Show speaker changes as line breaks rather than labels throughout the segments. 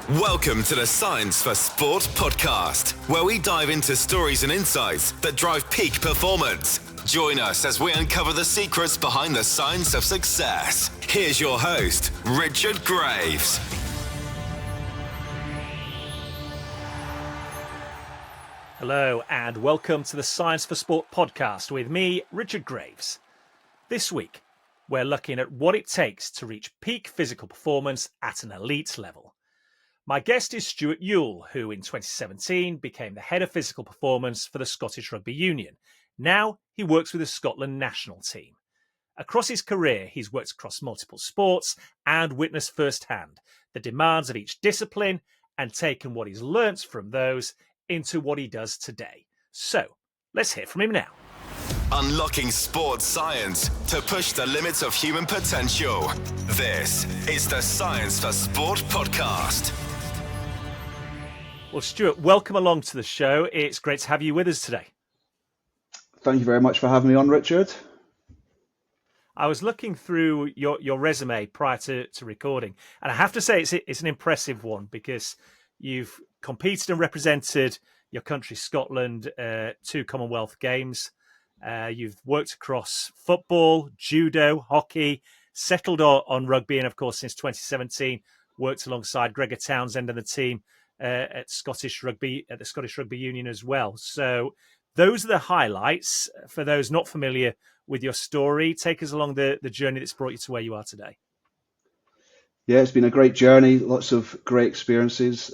Welcome to the Science for Sport podcast, where we dive into stories and insights that drive peak performance. Join us as we uncover the secrets behind the science of success. Here's your host, Richard Graves.
Hello and welcome to the Science for Sport podcast with me, Richard Graves. This week, we're looking at what it takes to reach peak physical performance at an elite level. My guest is Stuart Yule, who in 2017 became the head of physical performance for the Scottish Rugby Union. Now he works with the Scotland national team. Across his career, he's worked across multiple sports and witnessed firsthand the demands of each discipline and taken what he's learnt from those into what he does today. So, let's hear from him now.
Unlocking sports science to push the limits of human potential. This is the Science for Sport podcast.
Well, Stuart, welcome along to the show. It's great to have you with us today.
Thank you very much for having me on, Richard.
I was looking through your resume prior to recording, and I have to say it's an impressive one because you've competed and represented your country, Scotland, 2 Commonwealth Games. You've worked across football, judo, hockey, settled on rugby, and of course, since 2017, worked alongside Gregor Townsend and the team at Scottish Rugby, at the Scottish Rugby Union as well. So those are the highlights. For those not familiar with your story, take us along the journey that's brought you to where you are today.
Yeah, it's been a great journey, lots of great experiences.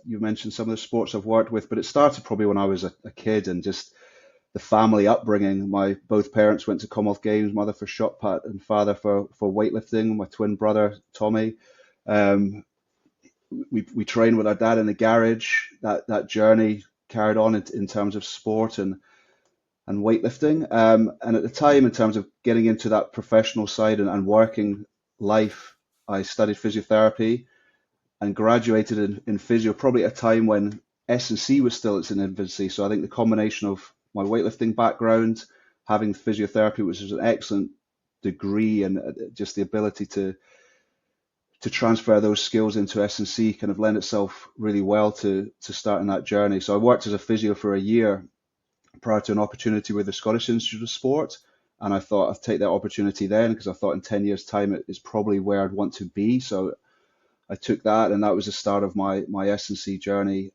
You mentioned some of the sports I've worked with, but it started probably when I was a kid and just the family upbringing. Both parents went to Commonwealth Games, mother for shot put and father for weightlifting. My twin brother, Tommy. We trained with our dad in the garage. That journey carried on in terms of sport and weightlifting. And at the time, in terms of getting into that professional side and working life, I studied physiotherapy and graduated in physio, probably at a time when S&C was still its infancy. So I think the combination of my weightlifting background, having physiotherapy, which is an excellent degree, and just the ability to transfer those skills into S&C kind of lend itself really well to starting that journey. So I worked as a physio for a year prior to an opportunity with the Scottish Institute of Sport. And I thought I'd take that opportunity then because I thought in 10 years' time it is probably where I'd want to be. So I took that, and that was the start of my S&C journey,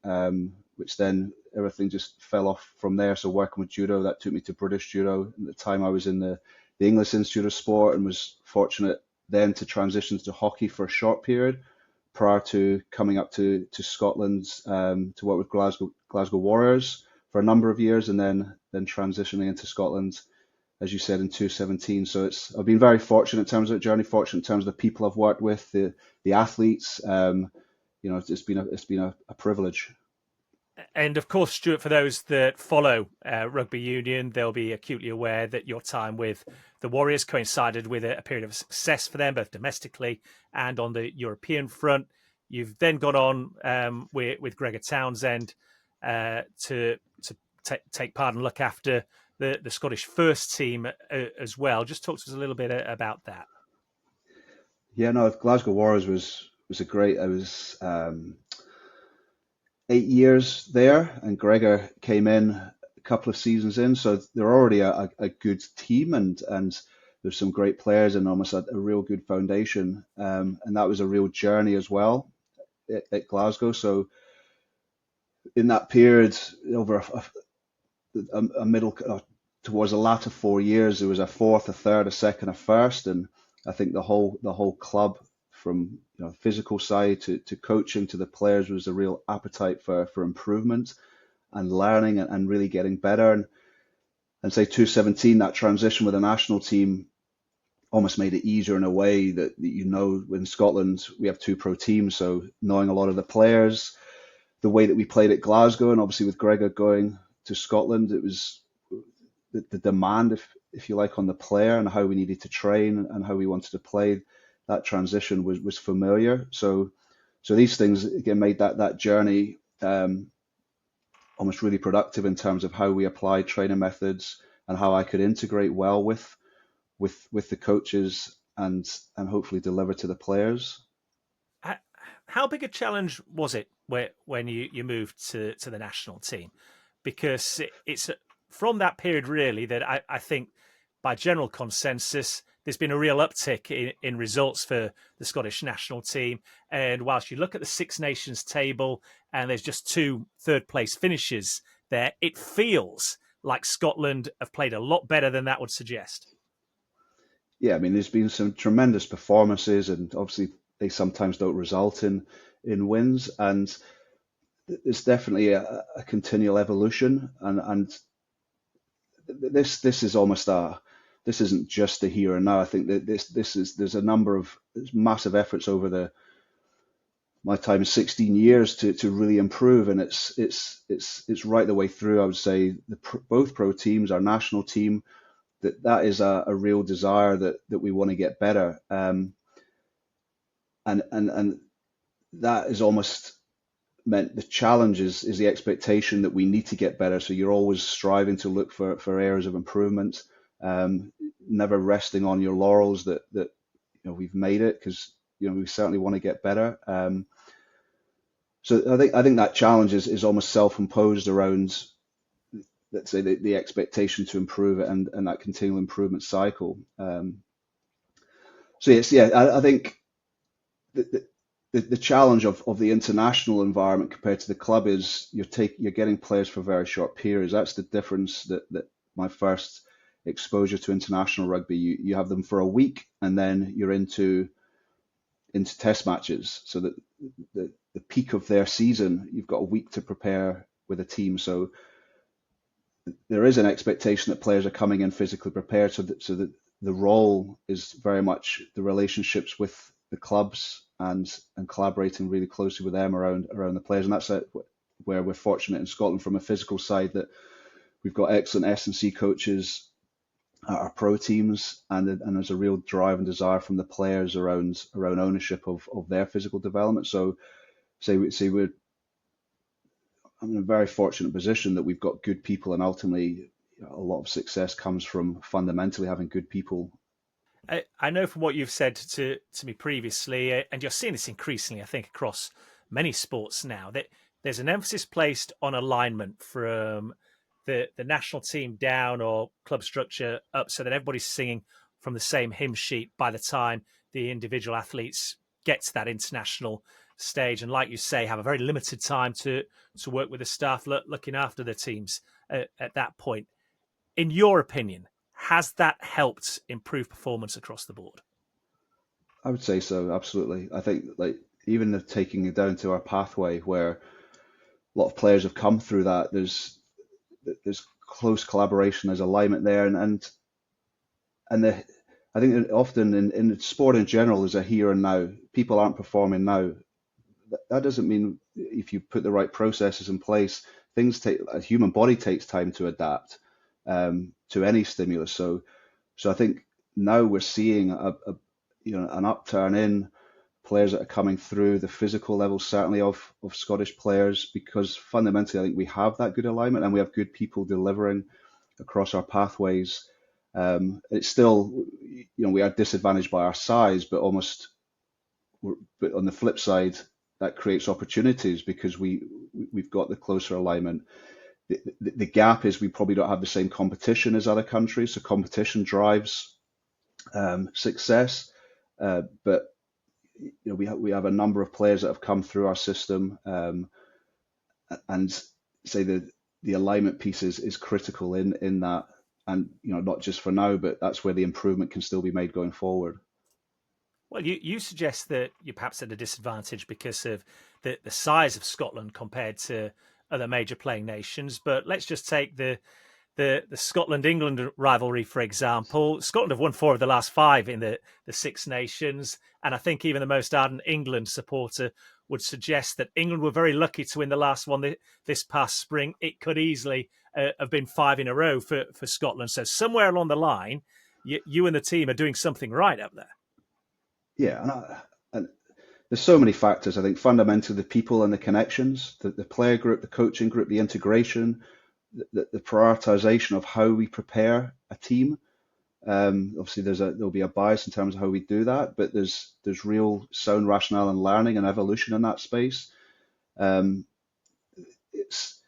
which then everything just fell off from there. So working with judo, that took me to British judo. At the time I was in the English Institute of Sport and was fortunate then to transition to hockey for a short period prior to coming up to Scotland to work with Glasgow Warriors for a number of years, and then transitioning into Scotland, as you said, in 2017. So I've been very fortunate in terms of the journey, fortunate in terms of the people I've worked with, the athletes. It's been a privilege.
And of course, Stuart, for those that follow rugby union, they'll be acutely aware that your time with the Warriors coincided with a period of success for them, both domestically and on the European front. You've then gone on with Gregor Townsend to take part and look after the Scottish first team as well. Just talk to us a little bit about that.
Yeah, no, Glasgow Warriors was a great. I was 8 years there, and Gregor came in a couple of seasons in, so they're already a good team, and there's some great players and almost a real good foundation, and that was a real journey as well at Glasgow. So in that period, over a middle towards the latter 4 years, there was a fourth, a third, a second, a first, and I think the whole club, from physical side to coaching to the players, was a real appetite for improvement and learning and really getting better. And say 2017, that transition with the national team almost made it easier in a way that in Scotland we have 2 pro teams, so knowing a lot of the players, the way that we played at Glasgow, and obviously with Gregor going to Scotland, it was the demand, if you like, on the player and how we needed to train and how we wanted to play. That transition was familiar. So these things again made that journey almost really productive in terms of how we applied training methods and how I could integrate well with the coaches and hopefully deliver to the players.
How big a challenge was it when you moved to the national team? Because it's from that period really that I think by general consensus there's been a real uptick in results for the Scottish national team. And whilst you look at the Six Nations table and there's just 2 third place finishes there, it feels like Scotland have played a lot better than that would suggest.
Yeah, I mean, there's been some tremendous performances, and obviously they sometimes don't result in wins, and it's definitely a continual evolution, and this is almost this isn't just the here and now. I think that there's a number of massive efforts over my time is 16 years to really improve, and it's right the way through. I would say both pro teams, our national team, that is a real desire that we want to get better, and that is almost meant the challenge is the expectation that we need to get better. So you're always striving to look for areas of improvement, never resting on your laurels that we've made it, because we certainly want to get better. So I think that challenge is almost self-imposed around, let's say, the expectation to improve it and that continual improvement cycle. So yes, yeah, I think the challenge of the international environment compared to the club is you're getting players for very short periods. That's the difference that my first exposure to international rugby, you have them for a week and then you're into test matches. So that the peak of their season, you've got a week to prepare with a team. So there is an expectation that players are coming in physically prepared, so that the role is very much the relationships with the clubs and collaborating really closely with them around the players. And that's where we're fortunate in Scotland from a physical side, that we've got excellent S&C coaches at our pro teams, and there's a real drive and desire from the players around ownership of their physical development. So we're in a very fortunate position that we've got good people, and ultimately a lot of success comes from fundamentally having good people.
I know from what you've said to me previously, and you're seeing this increasingly, I think, across many sports now, that there's an emphasis placed on alignment from the national team down, or club structure up, so that everybody's singing from the same hymn sheet by the time the individual athletes get to that international stage. And like you say, have a very limited time to work with the staff looking after the teams at that point. In your opinion, has that helped improve performance across the board?
I would say so, absolutely. I think, like, even taking it down to our pathway, where a lot of players have come through that, there's close collaboration, there's alignment there, and I think that often in sport in general, there's a here and now. People aren't performing now. That doesn't mean if you put the right processes in place, a human body takes time to adapt to any stimulus. So I think now we're seeing an upturn in players that are coming through the physical level, certainly of Scottish players, because fundamentally I think we have that good alignment and we have good people delivering across our pathways. It's still, we are disadvantaged by our size, but but on the flip side, that creates opportunities because we've got the closer alignment. The gap is we probably don't have the same competition as other countries, so competition drives success. But we have a number of players that have come through our system, and say the alignment piece is critical in that, and not just for now, but that's where the improvement can still be made going forward.
Well, you suggest that you're perhaps at a disadvantage because of the size of Scotland compared to other major playing nations. But let's just take the Scotland-England rivalry, for example. Scotland have won 4 of the last 5 in the Six Nations. And I think even the most ardent England supporter would suggest that England were very lucky to win the last one this past spring. It could easily have been 5 in a row for Scotland. So somewhere along the line, you and the team are doing something right up there.
Yeah, and there's so many factors. I think fundamentally the people and the connections, the player group, the coaching group, the integration, the prioritization of how we prepare a team. Obviously, there'll be a bias in terms of how we do that, but there's real sound rationale and learning and evolution in that space. Um, it's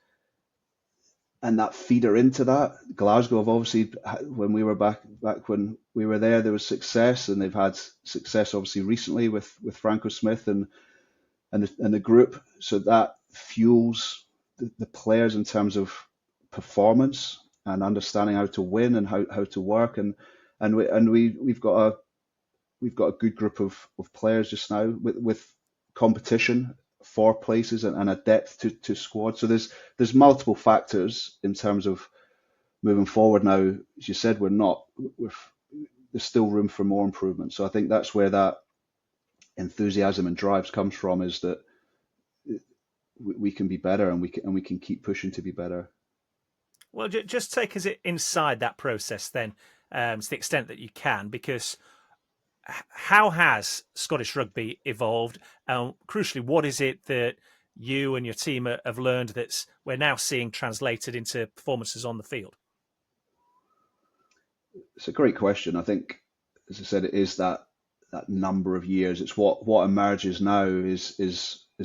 and that feeder into that. Glasgow have obviously, when we were back when we were there was success, and they've had success obviously recently with Franco Smith and the group. So that fuels the players in terms of performance and understanding how to win and how to work, we've got a good group of players just now with competition for places and a depth to squad. So there's multiple factors in terms of moving forward now. As you said, there's still room for more improvement. So I think that's where that enthusiasm and drives comes from, is that we can be better, and we can keep pushing to be better.
Well, just take us inside that process then, to the extent that you can, because how has Scottish Rugby evolved? Crucially, what is it that you and your team have learned that's we're now seeing translated into performances on the field?
It's a great question. I think, as I said, it is that number of years. It's what emerges now is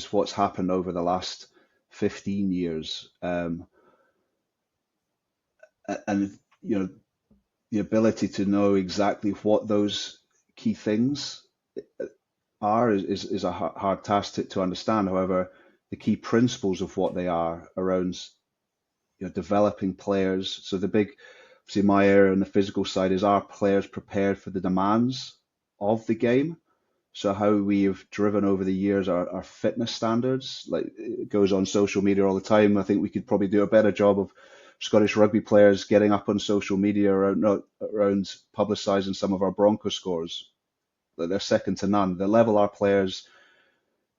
what's happened over the last 15 years, and the ability to know exactly what those key things are is a hard task to understand. However, the key principles of what they are around developing players. So the big, obviously my area on the physical side is, are players prepared for the demands of the game? So how we have driven over the years our fitness standards, like it goes on social media all the time. I think we could probably do a better job of Scottish rugby players getting up on social media around publicising some of our Bronco scores. They're second to none. The level our players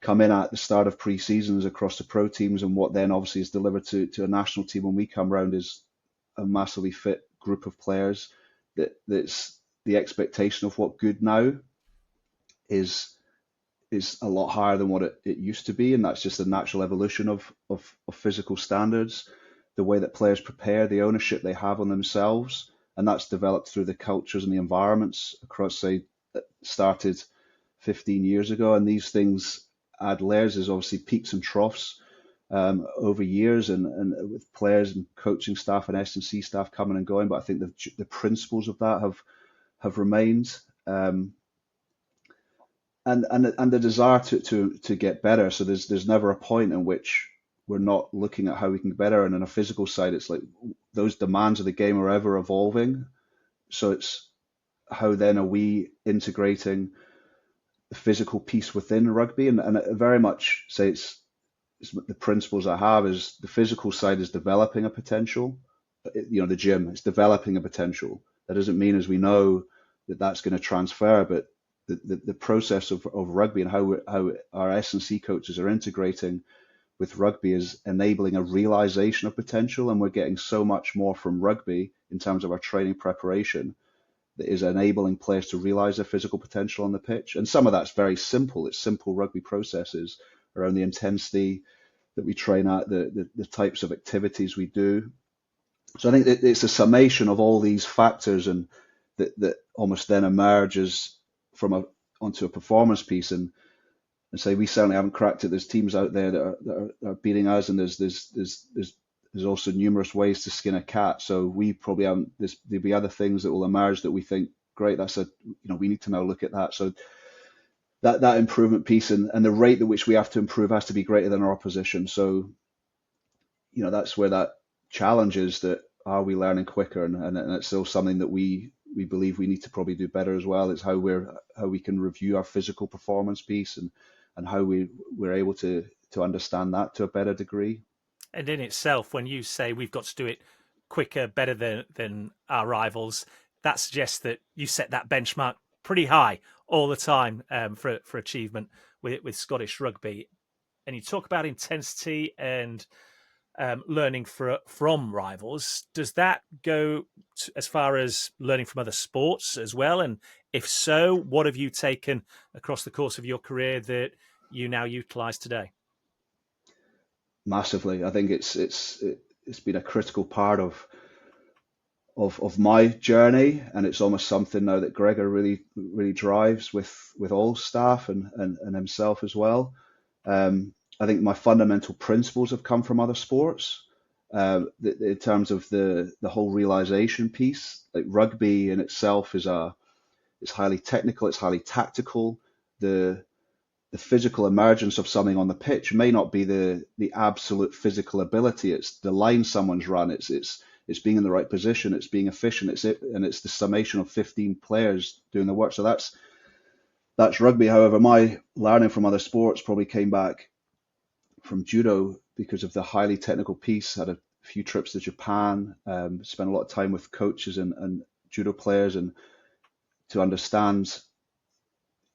come in at the start of pre-seasons across the pro teams, and what then obviously is delivered to a national team when we come round, is a massively fit group of players. That's the expectation of what good now is a lot higher than what it used to be, and that's just a natural evolution of physical standards, the way that players prepare, the ownership they have on themselves, and that's developed through the cultures and the environments across, say, that started 15 years ago. And these things add layers. There's obviously peaks and troughs over years, and with players and coaching staff and S&C staff coming and going, but I think the principles of that have remained. And the desire to get better. So there's never a point in which we're not looking at how we can get better. And on a physical side, it's like those demands of the game are ever evolving. So it's how then are we integrating the physical piece within rugby, and I very much say it's the principles I have is the physical side is developing a potential. The gym is developing a potential. That doesn't mean, as we know, that that's going to transfer, but the process of rugby and how our S&C coaches are integrating with rugby is enabling a realization of potential, and we're getting so much more from rugby in terms of our training preparation that is enabling players to realize their physical potential on the pitch. And some of that's very simple. It's simple rugby processes around the intensity that we train at, the types of activities we do. So I think that it's a summation of all these factors, and that almost then emerges onto a performance piece, and say we certainly haven't cracked it. There's teams out there that are beating us, and there's also numerous ways to skin a cat. So we probably haven't. There'll be other things that will emerge that we think, great, we need to now look at that. So that improvement piece and the rate at which we have to improve has to be greater than our opposition. So that's where that challenge is, that are we learning quicker, and it's still something that we believe we need to probably do better as well. It's how we can review our physical performance piece, and how we're able to understand that to a better degree.
And in itself, when you say we've got to do it quicker, better than our rivals, that suggests that you set that benchmark pretty high all the time for achievement with Scottish Rugby. And you talk about intensity and learning from rivals. Does that go as far as learning from other sports as well? And if so, what have you taken across the course of your career that you now utilise today?
Massively. I think it's been a critical part of of my journey, and it's almost something now that Gregor really drives with all staff and himself as well. I think my fundamental principles have come from other sports. In terms of the whole realization piece, like rugby in itself it's highly technical, it's highly tactical. The physical emergence of something on the pitch may not be the absolute physical ability. It's the line someone's run. It's being in the right position. It's being efficient. It's the summation of 15 players doing the work. So that's rugby. However, my learning from other sports probably came back from judo because of the highly technical piece. I had a few trips to Japan, spent a lot of time with coaches and judo players, and to understand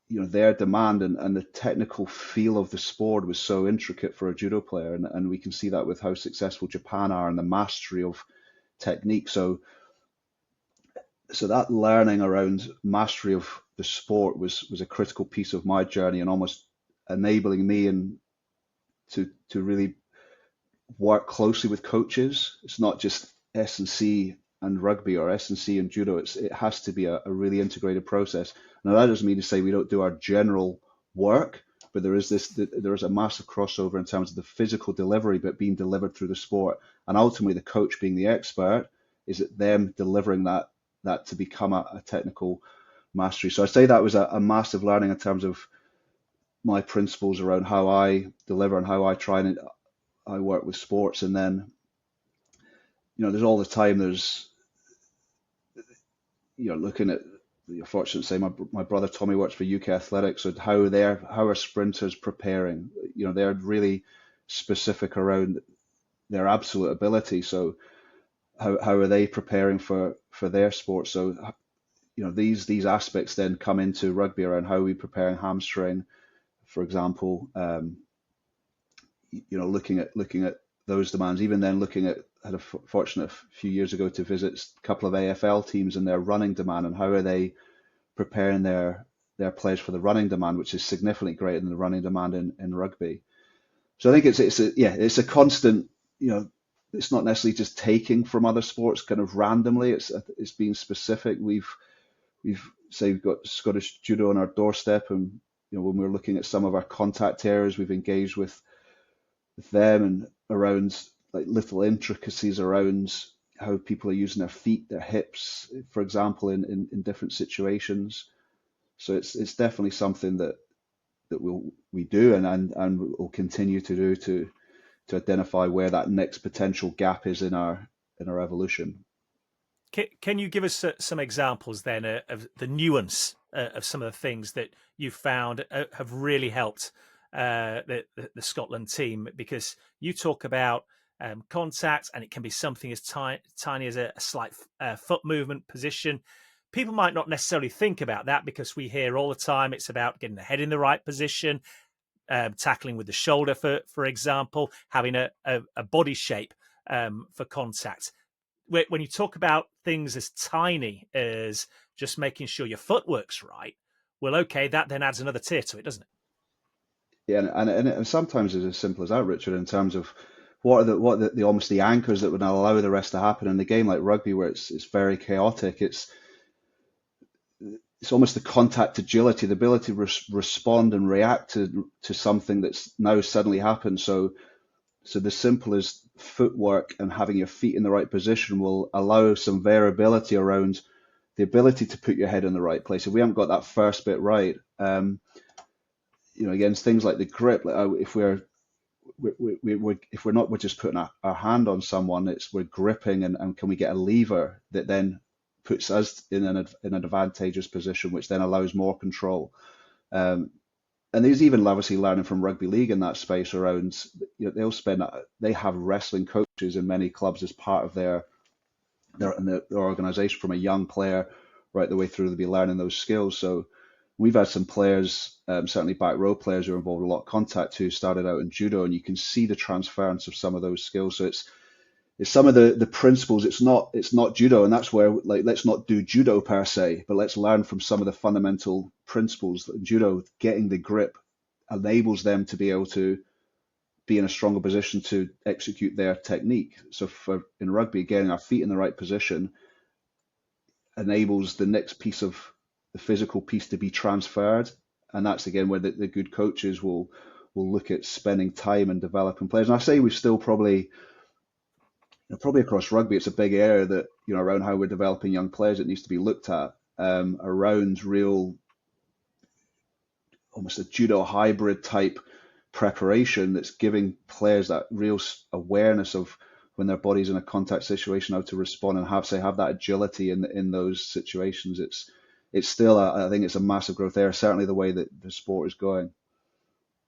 their demand and the technical feel of the sport was so intricate for a judo player, and we can see that with how successful Japan are and the mastery of technique. So that learning around mastery of the sport was a critical piece of my journey, and almost enabling me and to really work closely with coaches. It's not just S&C and rugby or S&C and judo. It has to be a really integrated process. Now that doesn't mean to say we don't do our general work, but there is a massive crossover in terms of the physical delivery, but being delivered through the sport, and ultimately the coach being the expert. Is it them delivering that to become a technical mastery? So I say that was a massive learning in terms of my principles around how I deliver and how I try and I work with sports. And then there's all the time looking at, you're fortunate to say my brother Tommy works for UK Athletics, so how are sprinters preparing? They're really specific around their absolute ability. So how are they preparing for their sport? So these aspects then come into rugby around how we prepare hamstring, for example. Looking at those demands. Even then, had a fortunate few years ago to visit a couple of AFL teams and their running demand, and how are they preparing their players for the running demand, which is significantly greater than the running demand in rugby. So I think it's a constant. It's not necessarily just taking from other sports kind of randomly. It's being specific. We've got Scottish judo on our doorstep, and when we're looking at some of our contact areas, we've engaged with them and around like little intricacies around how people are using their feet, their hips, for example, in different situations. So it's definitely something that we do and will continue to do to identify where that next potential gap is in our evolution.
Can you give us some examples then of the nuance of some of the things that you've found have really helped the Scotland team? Because you talk about contact, and it can be something as tiny as a slight foot movement position. People might not necessarily think about that because we hear all the time it's about getting the head in the right position, tackling with the shoulder, for example, having a body shape for contact. When you talk about things as tiny as just making sure your foot works right, well, okay, that then adds another tier to it, doesn't it?
Yeah, and sometimes it's as simple as that, Richard, in terms of what are the almost the anchors that would allow the rest to happen in the game, like rugby, where it's very chaotic. It's almost the contact agility, the ability to respond and react to something that's now suddenly happened. So the simple as footwork and having your feet in the right position will allow some variability around the ability to put your head in the right place. If we haven't got that first bit right, again, things like the grip, if we're just putting our hand on someone, we're gripping, and can we get a lever that then puts us in an advantageous position, which then allows more control. And there's even obviously learning from rugby league in that space around, they have wrestling coaches in many clubs as part of their organization from a young player right the way through to be learning those skills. So we've had some players, certainly back row players who are involved in a lot of contact, who started out in judo, and you can see the transference of some of those skills. So it's some of the principles. It's not judo, and that's where, like, let's not do judo per se, but let's learn from some of the fundamental principles. Judo, getting the grip enables them to be able to be in a stronger position to execute their technique. So in rugby, getting our feet in the right position enables the next piece of the physical piece to be transferred. And that's again where the good coaches will look at spending time and developing players. And I say we've still probably across rugby, it's a big area that, around how we're developing young players, it needs to be looked at, around real, almost a judo hybrid type preparation that's giving players that real awareness of when their body's in a contact situation, how to respond and have that agility in those situations. It's still, I think it's a massive growth area, certainly the way that the sport is going.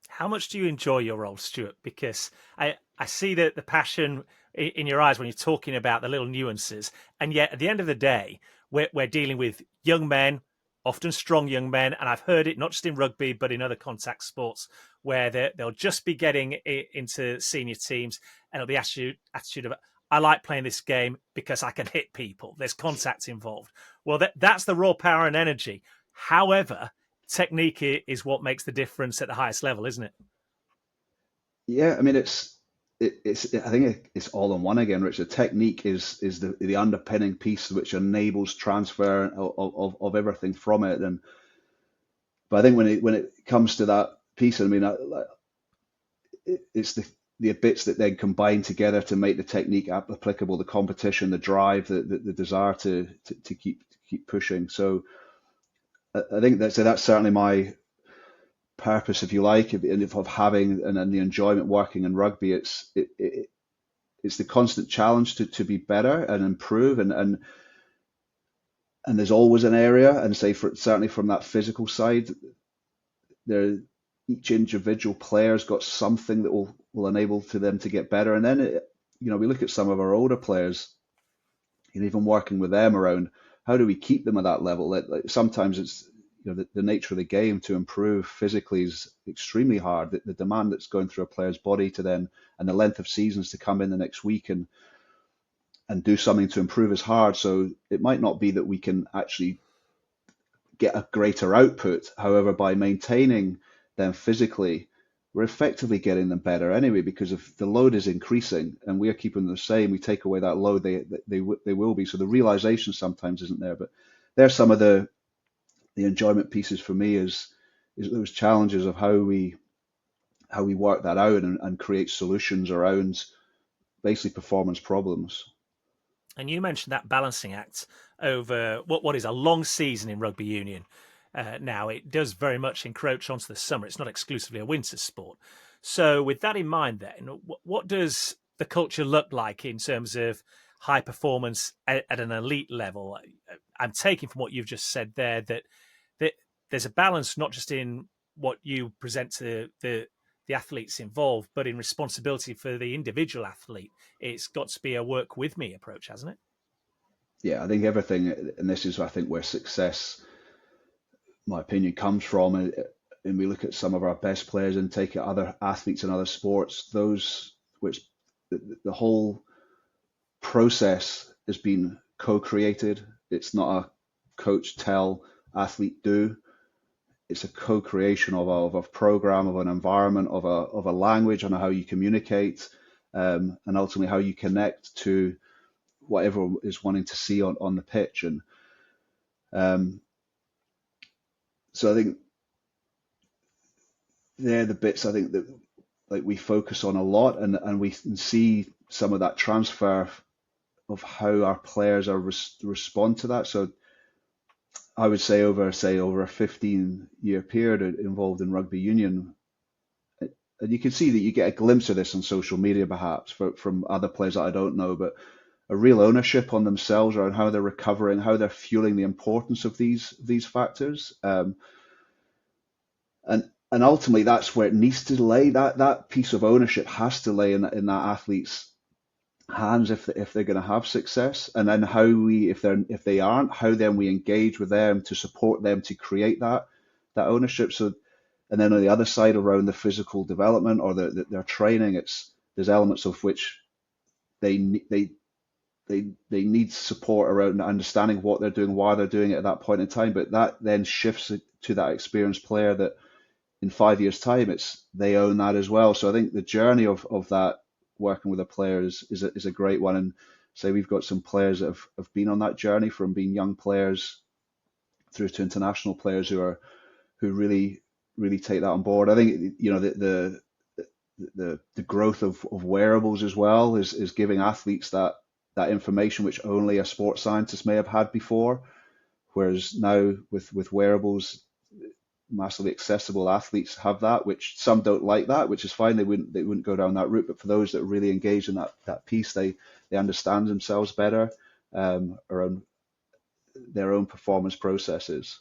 How much do you enjoy your role, Stuart? Because I see the passion in your eyes when you're talking about the little nuances. And yet at the end of the day, we're dealing with young men, often strong young men. And I've heard it not just in rugby, but in other contact sports where they'll just be getting into senior teams and it'll be attitude of, I like playing this game because I can hit people. There's contact involved. Well, that's the raw power and energy. However, technique is what makes the difference at the highest level, isn't it?
Yeah, I mean, I think it's all in one again, Rich. The technique is the underpinning piece which enables transfer of everything from it. But I think when it comes to that piece, I mean, it's the bits that then combine together to make the technique applicable, the competition, the drive, the desire to keep pushing. So I think that's certainly my purpose, if you like, of having and the enjoyment working in rugby. It's the constant challenge to be better and improve, and there's always an area, and certainly from that physical side, each individual player's got something that will enable to them to get better. And then we look at some of our older players, and even working with them around how do we keep them at that level. Like sometimes it's the nature of the game to improve physically is extremely hard. The demand that's going through a player's body and the length of seasons to come in the next week and do something to improve is hard. So it might not be that we can actually get a greater output. However, by maintaining them physically, we're effectively getting them better anyway, because if the load is increasing and we are keeping them the same, we take away that load, they will be. So the realization sometimes isn't there, but there's some of the enjoyment pieces for me is those challenges of how we work that out and create solutions around basically performance problems.
And you mentioned that balancing act over what is a long season in rugby union. Now, it does very much encroach onto the summer. It's not exclusively a winter sport. So with that in mind, then, what does the culture look like in terms of high performance at an elite level? I'm taking from what you've just said there that there's a balance not just in what you present to the athletes involved, but in responsibility for the individual athlete. It's got to be a work with me approach, hasn't it?
Yeah, I think everything, and this is, I think, where success, my opinion, comes from. And we look at some of our best players and take at other athletes in other sports, those which the whole process has been co-created. It's not a coach tell, athlete do. It's a co-creation of a program, of an environment, of a language, on how you communicate, and ultimately how you connect to whatever is wanting to see on the pitch. And so I think they're the bits I think that like we focus on a lot, and we can see some of that transfer of how our players are respond to that. So I would say over a 15-year period involved in rugby union, and you can see that you get a glimpse of this on social media, perhaps from other players that I don't know, but a real ownership on themselves around how they're recovering, how they're fueling the importance of these factors, and ultimately that's where it needs to lay. That piece of ownership has to lay in that athlete's hands if they're going to have success, and then how if they aren't, how then we engage with them to support them to create that ownership. So, and then on the other side around the physical development or their training, there's elements of which they need support around understanding what they're doing, why they're doing it at that point in time. But that then shifts it to that experienced player that in 5 years' time they own that as well. So I think the journey of that working with a player is a great one, and say we've got some players that have been on that journey from being young players through to international players who really take that on board. I think the growth of wearables as well is giving athletes that information which only a sports scientist may have had before. Whereas now with wearables, massively accessible, athletes have that, which some don't like that, which is fine. They wouldn't go down that route. But for those that are really engaged in that piece, they understand themselves better around their own performance processes.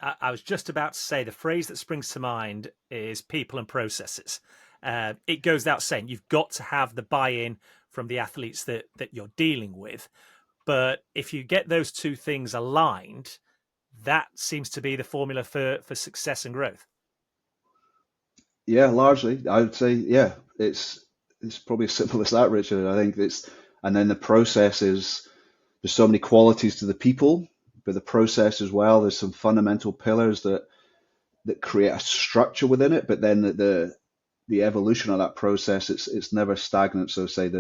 I was just about to say the phrase that springs to mind is people and processes. It goes without saying you've got to have the buy-in from the athletes that you're dealing with. But if you get those two things aligned, that seems to be the formula for success and growth.
Yeah, largely, I would say, yeah, it's probably as simple as that, Richard. I think and then the process is, there's so many qualities to the people, but the process as well, there's some fundamental pillars that create a structure within it, but then the evolution of that process, it's never stagnant. So say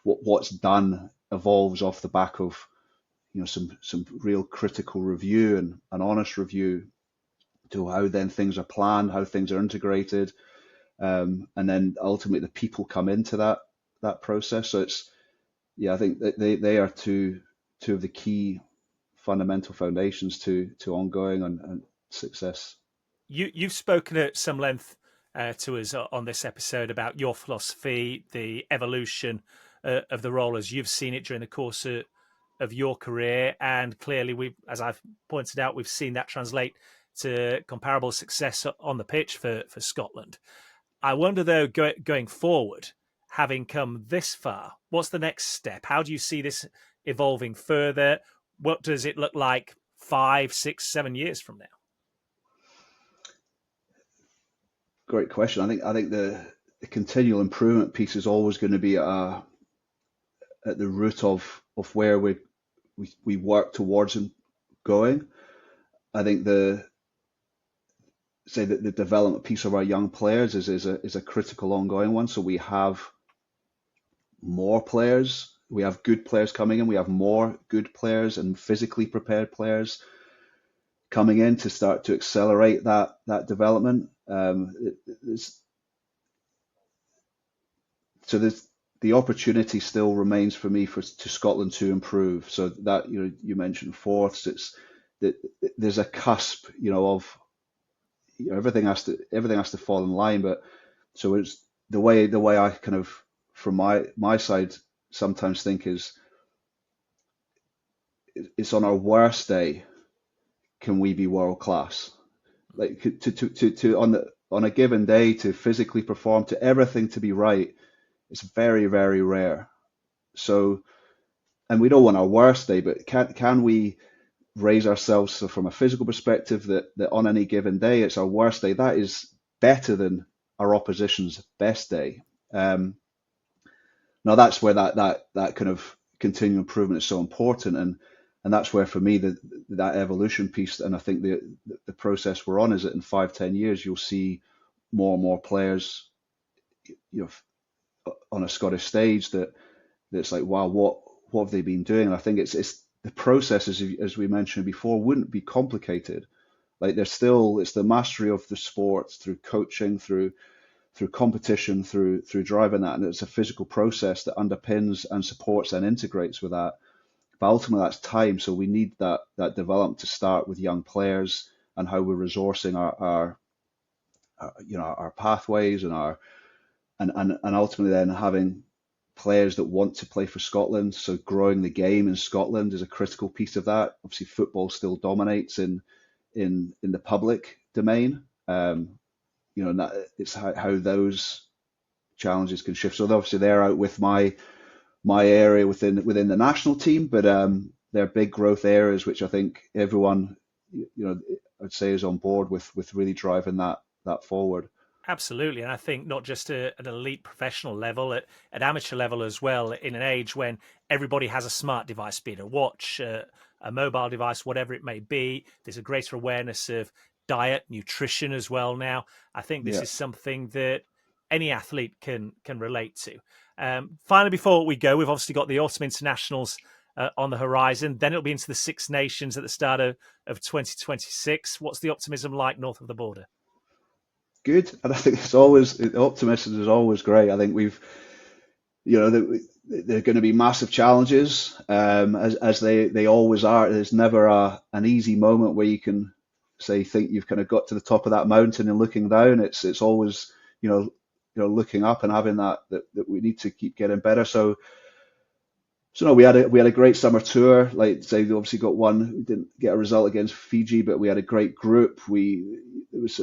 what's done evolves off the back of some real critical review and an honest review to how then things are planned, how things are integrated, and then ultimately the people come into that process. So I think that they are two of the key fundamental foundations to ongoing and success.
You've spoken at some length to us on this episode about your philosophy, the evolution of the role as you've seen it during the course of your career, and clearly as I've pointed out, we've seen that translate to comparable success on the pitch for Scotland. I wonder though, going forward, having come this far, what's the next step? How do you see this evolving further? What does it look like 5, 6, 7 years from now?
Great question. I think the continual improvement piece is always going to be at the root of where we work towards and going. I think the development piece of our young players is a critical ongoing one. So we have more players, we have good players coming in, we have more good players and physically prepared players coming in to start to accelerate that development. So the opportunity still remains for me to Scotland to improve. So that you mentioned fourths. It's that there's a cusp, of everything has to fall in line. But so it's the way I kind of from my side sometimes think is it's on our worst day can we be world class, like to on a given day to physically perform, to everything to be right. It's very, very rare. So, and we don't want our worst day, but can we raise ourselves so from a physical perspective that on any given day it's our worst day? That is better than our opposition's best day. Now that's where that kind of continual improvement is so important, and that's where for me that evolution piece, and I think the process we're on is that in 5-10 years you'll see more and more players, on a Scottish stage that's like, wow, what have they been doing? And I think it's the process, as we mentioned before, wouldn't be complicated. Like it's the mastery of the sport through coaching, through competition, through driving that, and it's a physical process that underpins and supports and integrates with that. But ultimately, that's time. So we need that development to start with young players and how we're resourcing our pathways and ultimately then having players that want to play for Scotland. So growing the game in Scotland is a critical piece of that. Obviously, football still dominates in the public domain. And that it's how those challenges can shift. So obviously they're out with my area within the national team, but they're big growth areas which I think everyone, I'd say is on board with really driving that forward.
Absolutely. And I think not just at an elite professional level, at amateur level as well, in an age when everybody has a smart device, be it a watch, a mobile device, whatever it may be. There's a greater awareness of diet, nutrition as well now. I think this is something that any athlete can relate to. Finally, before we go, we've obviously got the Autumn Internationals on the horizon. Then it'll be into the Six Nations at the start of 2026. What's the optimism like north of the border?
Good, and I think it's always optimism is always great. I think they're going to be massive challenges, as they always are. There's never an easy moment where you can think you've kind of got to the top of that mountain and looking down. It's always looking up and having that we need to keep getting better. So no, we had a great summer tour. Like say, we obviously got one. We didn't get a result against Fiji, but we had a great group. It was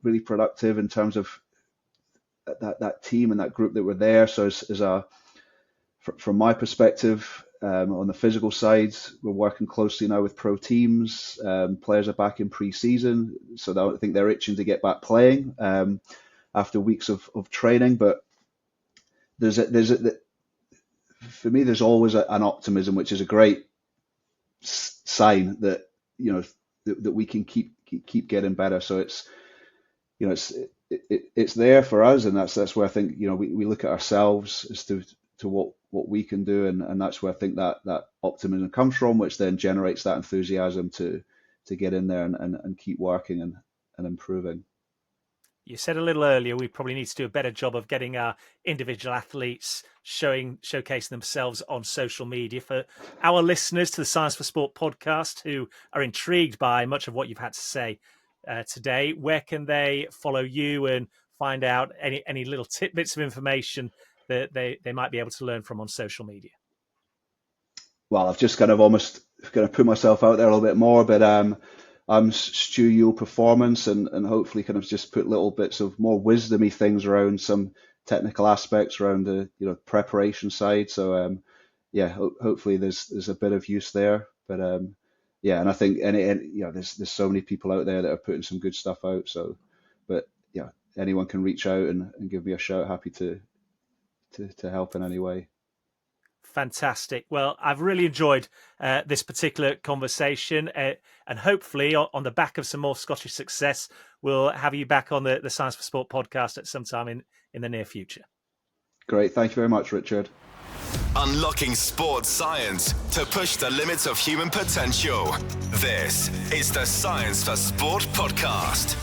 really productive in terms of that team and that group that were there. So from my perspective, on the physical side, we're working closely now with pro teams. Players are back in pre-season, so I think they're itching to get back playing after weeks of training. But for me, there's always an optimism, which is a great sign that that we can keep getting better. So it's there for us, and that's where I think we look at ourselves as to what we can do, and that's where I think that optimism comes from, which then generates that enthusiasm to get in there and keep working and improving.
You said a little earlier we probably need to do a better job of getting our individual athletes showcasing themselves on social media. For our listeners to the Science for Sport podcast who are intrigued by much of what you've had to say today, where can they follow you and find out any little tidbits of information that they might be able to learn from on social media?
Well, I've just kind of almost going to put myself out there a little bit more, but I'm Stuart Yule Performance, and hopefully kind of just put little bits of more wisdomy things around some technical aspects around the preparation side. So hopefully there's a bit of use there. But and I think there's so many people out there that are putting some good stuff out. So, but anyone can reach out and give me a shout. Happy to help in any way.
Fantastic. Well, I've really enjoyed this particular conversation, and hopefully on the back of some more Scottish success, we'll have you back on the Science for Sport podcast at some time in the near future.
Great. Thank you very much, Richard.
Unlocking sports science to push the limits of human potential. This is the Science for Sport podcast.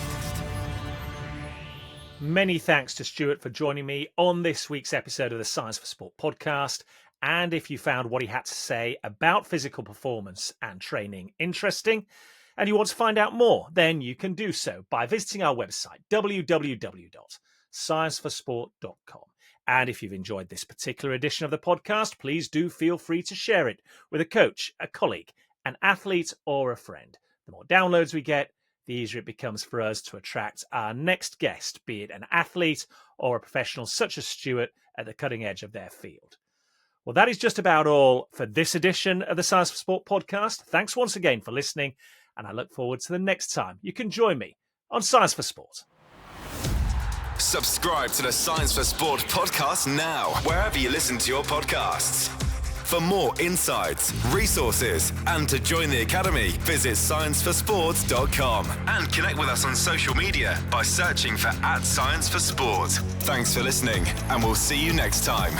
Many thanks to Stuart for joining me on this week's episode of the Science for Sport podcast. And if you found what he had to say about physical performance and training interesting, and you want to find out more, then you can do so by visiting our website, www.scienceforsport.com. And if you've enjoyed this particular edition of the podcast, please do feel free to share it with a coach, a colleague, an athlete, or a friend. The more downloads we get, the easier it becomes for us to attract our next guest, be it an athlete or a professional such as Stuart at the cutting edge of their field. Well, that is just about all for this edition of the Science for Sport podcast. Thanks once again for listening, and I look forward to the next time you can join me on Science for Sport.
Subscribe to the Science for Sport podcast now, wherever you listen to your podcasts. For more insights, resources, and to join the Academy, visit scienceforsport.com and connect with us on social media by searching for @ScienceForSport. Thanks for listening, and we'll see you next time.